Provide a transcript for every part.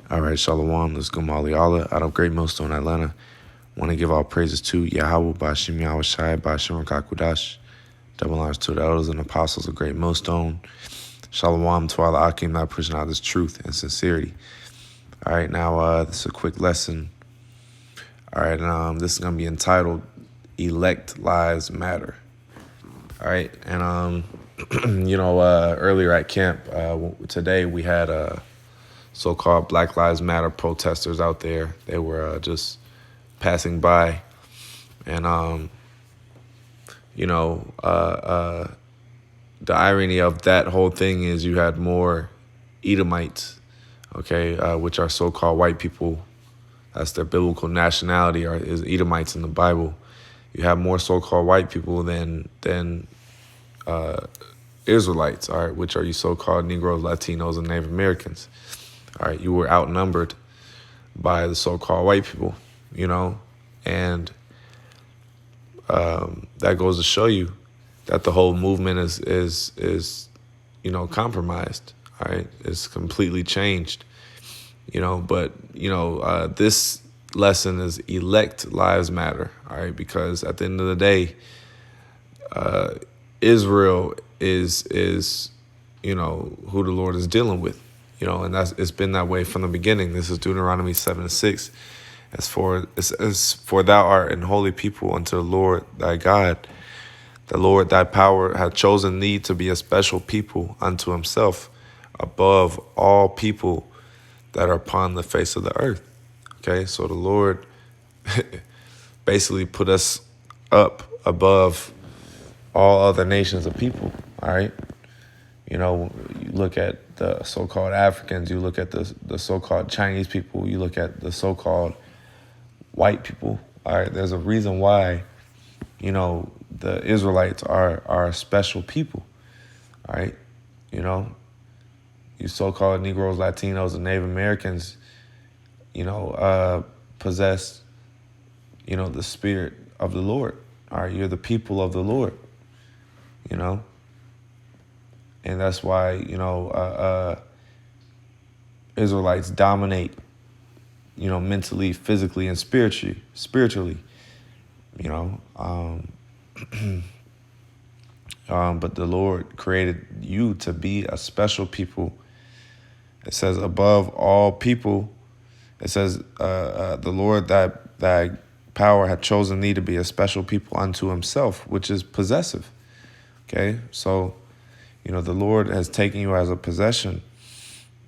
All right, Shalom. Let's go, Mali Allah out of Great Millstone, Atlanta. Want to give all praises to YAHAWAH, BAHASHAM, YAHAWASHI, BAHASHAM, Kakudash. Double honors to the elders and apostles of Great Millstone. Shalom to all the Akim that are pushing out this truth and sincerity. All right, now this is a quick lesson. All right, this is going to be entitled Elect Lives Matter. All right, and, earlier at camp today we had so-called Black Lives Matter protesters out there. They were just passing by, and the irony of that whole thing is you had more Edomites, which are so-called white people. That's their biblical nationality, is Edomites in the Bible. You have more so-called white people than Israelites, all right, which are you so-called Negroes, Latinos, and Native Americans. All right, you were outnumbered by the so-called white people, and that goes to show you that the whole movement is compromised. All right, it's completely changed, But this lesson is elect lives matter. All right, because at the end of the day, Israel is who the Lord is dealing with. And it's been that way from the beginning. This is Deuteronomy 7:6. As for thou art an holy people unto the Lord thy God. The Lord thy power hath chosen thee to be a special people unto himself above all people that are upon the face of the earth. Okay, so the Lord basically put us up above all other nations of people. All right. You look at the so-called Africans, you look at the so-called Chinese people, you look at the so-called white people. All right, there's a reason why, the Israelites are special people. All right, you so-called Negroes, Latinos, and Native Americans, possess, the spirit of the Lord. All right, you're the people of the Lord, And that's why, Israelites dominate, mentally, physically, and spiritually, but the Lord created you to be a special people. It says above all people, it says the Lord thy power had chosen thee to be a special people unto himself, which is possessive. Okay, so the Lord has taken you as a possession,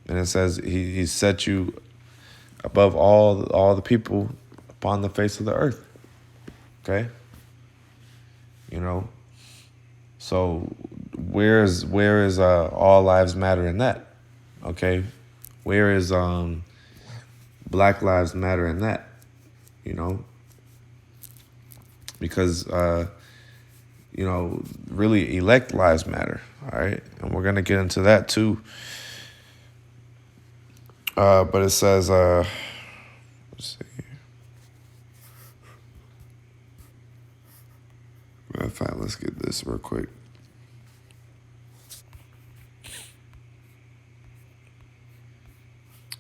and it says he set you above all the people upon the face of the earth. Okay, so where is all lives matter in that? Okay, where is Black Lives Matter in that? Because really elect lives matter. All right, and we're gonna get into that too. But it says, let's see. Matter of fact, let's get this real quick.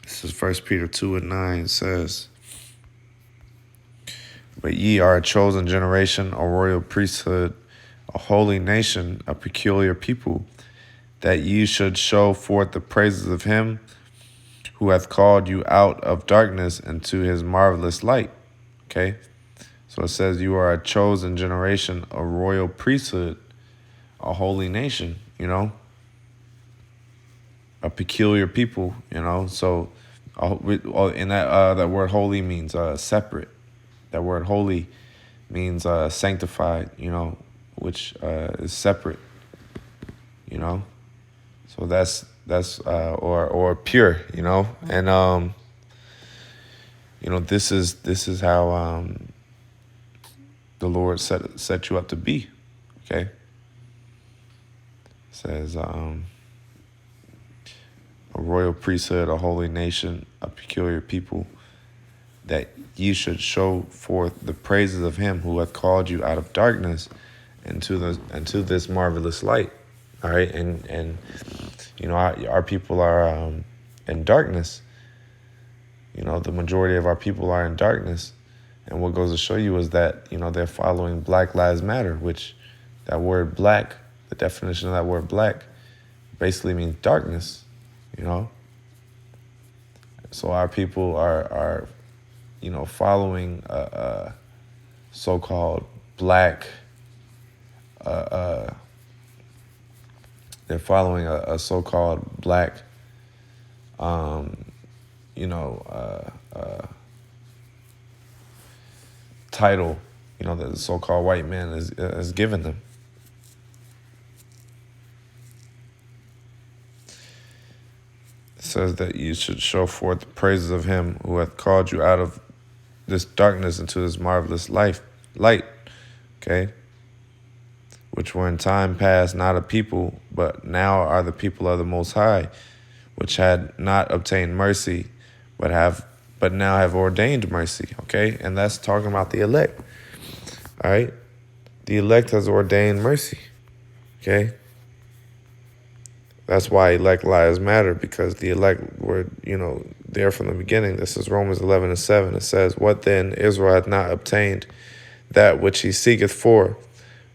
This is 1 Peter 2:9. It says, but ye are a chosen generation, a royal priesthood, a holy nation, a peculiar people, that ye should show forth the praises of him who hath called you out of darkness into his marvelous light. Okay, so it says you are a chosen generation, a royal priesthood, a holy nation, a peculiar people, So in that word holy means separate. That word holy means sanctified, which is separate, So that's or pure, and this is how the Lord set you up to be. Okay, it says a royal priesthood, a holy nation, a peculiar people, that ye should show forth the praises of him who hath called you out of darkness into this marvelous light. All right, and our people are in darkness, the majority of our people are in darkness. And what goes to show you is that, they're following Black Lives Matter, which that word black, the definition of that word black basically means darkness, So our people are following a so-called black, they're following a so-called black, title, that the so-called white man is given them. It says that you should show forth the praises of him who hath called you out of this darkness into this marvelous light, okay? Which were in time past not a people, but now are the people of the Most High, which had not obtained mercy, but now have ordained mercy, okay? And that's talking about the elect, all right? The elect has ordained mercy, okay? That's why elect lives matter, because the elect were, there from the beginning. This is Romans 11:7. It says, what then? Israel hath not obtained that which he seeketh for,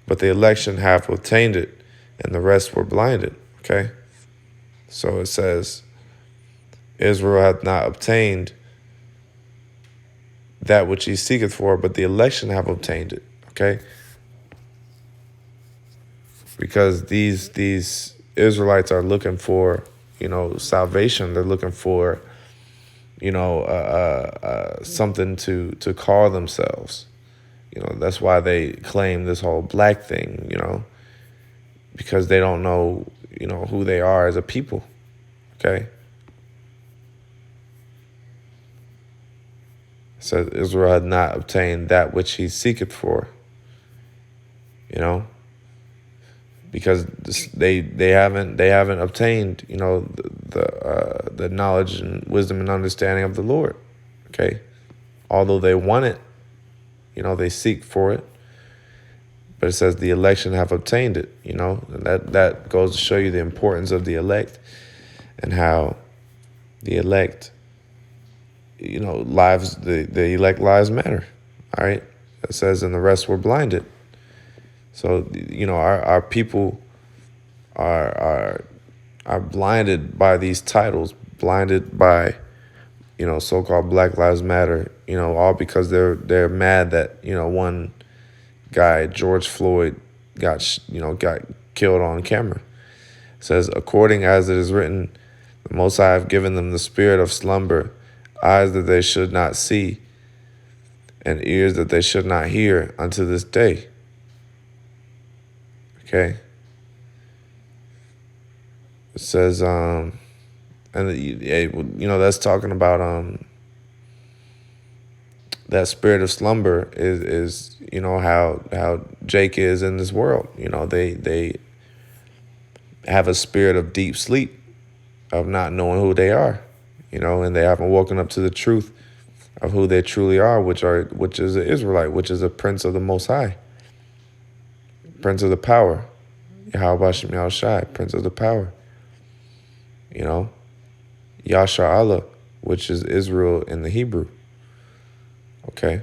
but the election hath obtained it, and the rest were blinded, okay? So it says, Israel hath not obtained that which he seeketh for, but the election have obtained it, okay? Because these Israelites are looking for, salvation. They're looking for, something to call themselves. That's why they claim this whole black thing, because they don't know, who they are as a people, okay? It says Israel had not obtained that which he seeketh for, because they haven't obtained, the knowledge and wisdom and understanding of the Lord, okay? Although they want it, they seek for it, but it says the election have obtained it, and that goes to show you the importance of the elect and how the elect, lives, the elect lives matter, all right? It says, and the rest were blinded. So, our people are blinded by these titles, blinded by, so-called Black Lives Matter, all because they're mad that, one guy, George Floyd, got killed on camera. It says, according as it is written, the Most High have given them the spirit of slumber, eyes that they should not see, and ears that they should not hear unto this day. Okay. It says, and that's talking about that spirit of slumber is how Jake is in this world. They have a spirit of deep sleep, of not knowing who they are, and they haven't woken up to the truth of who they truly are, which is an Israelite, which is a prince of the Most High. Prince of the power, YAHAWASHI, Prince of the power. Yasha Allah, which is Israel in the Hebrew. Okay.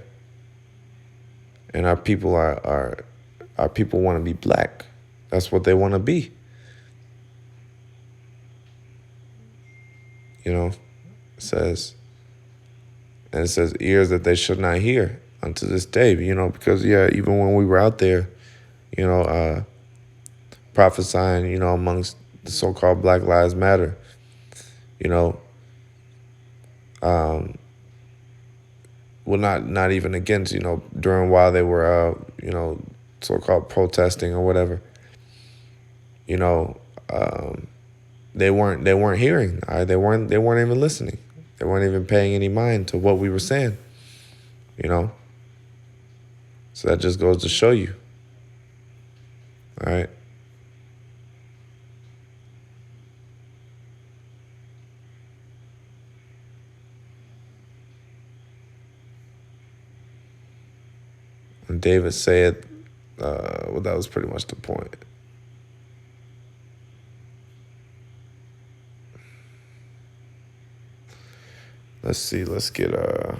And our people our people want to be black. That's what they want to be. It says ears that they should not hear unto this day. Because even when we were out there, prophesying, amongst the so-called Black Lives Matter, well, not even against, during while they were, so-called protesting or whatever, they weren't hearing. They weren't even listening. They weren't even paying any mind to what we were saying, So that just goes to show you. All right. And David said, well, that was pretty much the point. Let's see. Let's get I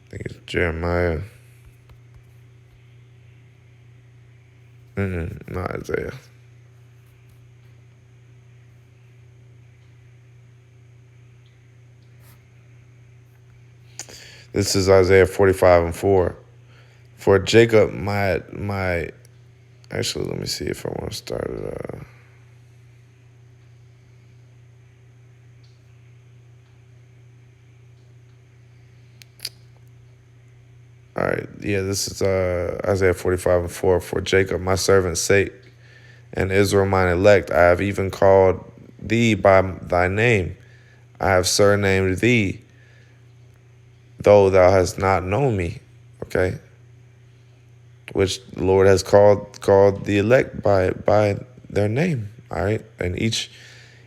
think it's Jeremiah. Not Isaiah. This is Isaiah 45:4. For Jacob, my. Actually, let me see if I want to start it. All right, yeah, this is Isaiah 45:4. For Jacob, my servant's sake, and Israel, mine elect, I have even called thee by thy name. I have surnamed thee, though thou hast not known me. Okay, which the Lord has called the elect by their name. All right, and each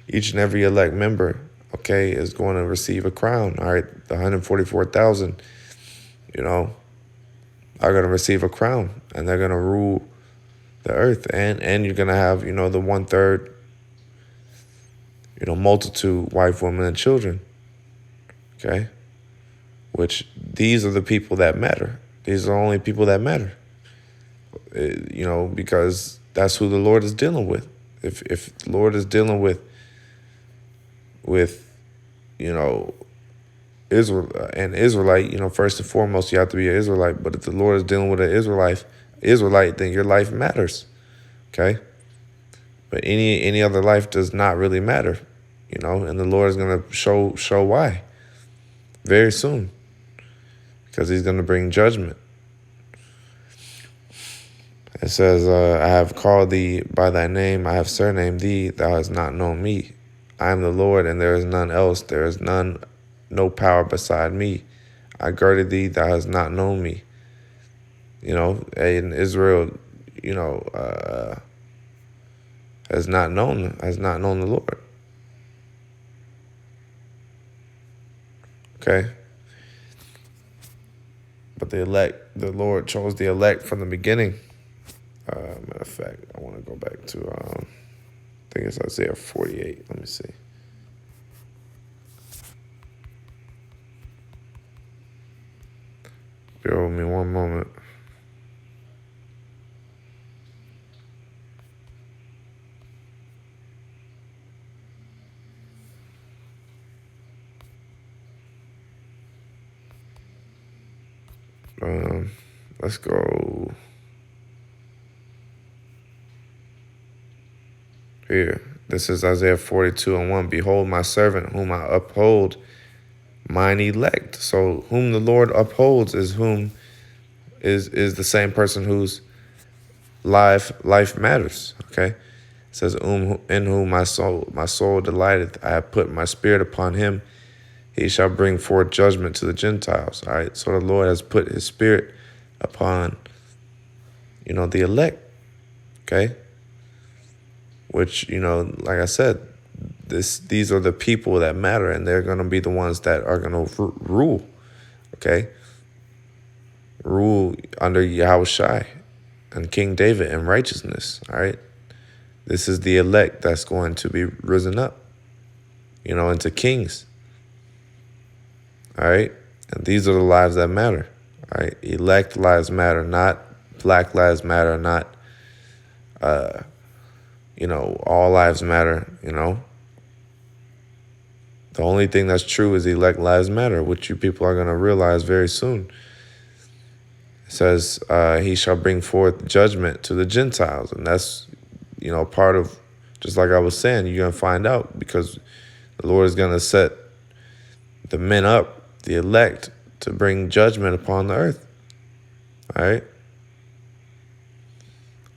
and every elect member, okay, is going to receive a crown. All right, the 144,000, are going to receive a crown, and they're going to rule the earth, and you're going to have, the 1/3, multitude, wife, women, and children. Okay, which these are the people that matter. These are the only people that matter. Because that's who the Lord is dealing with. If the Lord is dealing with Israel, an Israelite, first and foremost, you have to be an Israelite. But if the Lord is dealing with an Israelite, then your life matters. Okay? But any other life does not really matter, and the Lord is going to show why very soon, because he's going to bring judgment. It says, I have called thee by thy name, I have surnamed thee, thou hast not known me. I am the Lord, and there is none else. There is no power beside me. I girded thee, thou hast not known me. In Israel, has not known the Lord. Okay? But the Lord chose the elect from the beginning. Matter of fact, I want to go back to, I think it's Isaiah 48. Let me see. Bear with me one moment. Let's go here. This is Isaiah 42:1. Behold, my servant, whom I uphold, mine elect. So whom the Lord upholds is the same person whose life matters. Okay, it says, in whom my soul delighteth. I have put my spirit upon him. He shall bring forth judgment to the Gentiles. All right, so the Lord has put his spirit upon, the elect. Okay, which, like I said, these are the people that matter, and they're going to be the ones that are going to rule. Okay, rule under YAHAWASHI and King David in righteousness. All right, this is the elect that's going to be risen up, into kings. All right, and these are the lives that matter. All right, elect lives matter, not Black lives matter, not all lives matter. The only thing that's true is elect lives matter, which you people are going to realize very soon. It says, he shall bring forth judgment to the Gentiles. And that's, part of, just like I was saying, you're going to find out, because the Lord is going to set the men up, the elect, to bring judgment upon the earth. All right?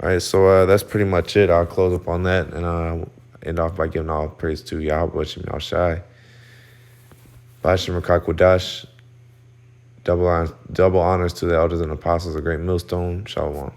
All right, so that's pretty much it. I'll close up on that, and end off by giving all praise to YAHAWASHI, YAHAWASHI. BAHASHAM Kodash. Double honors to the elders and apostles, a great millstone. Shalom.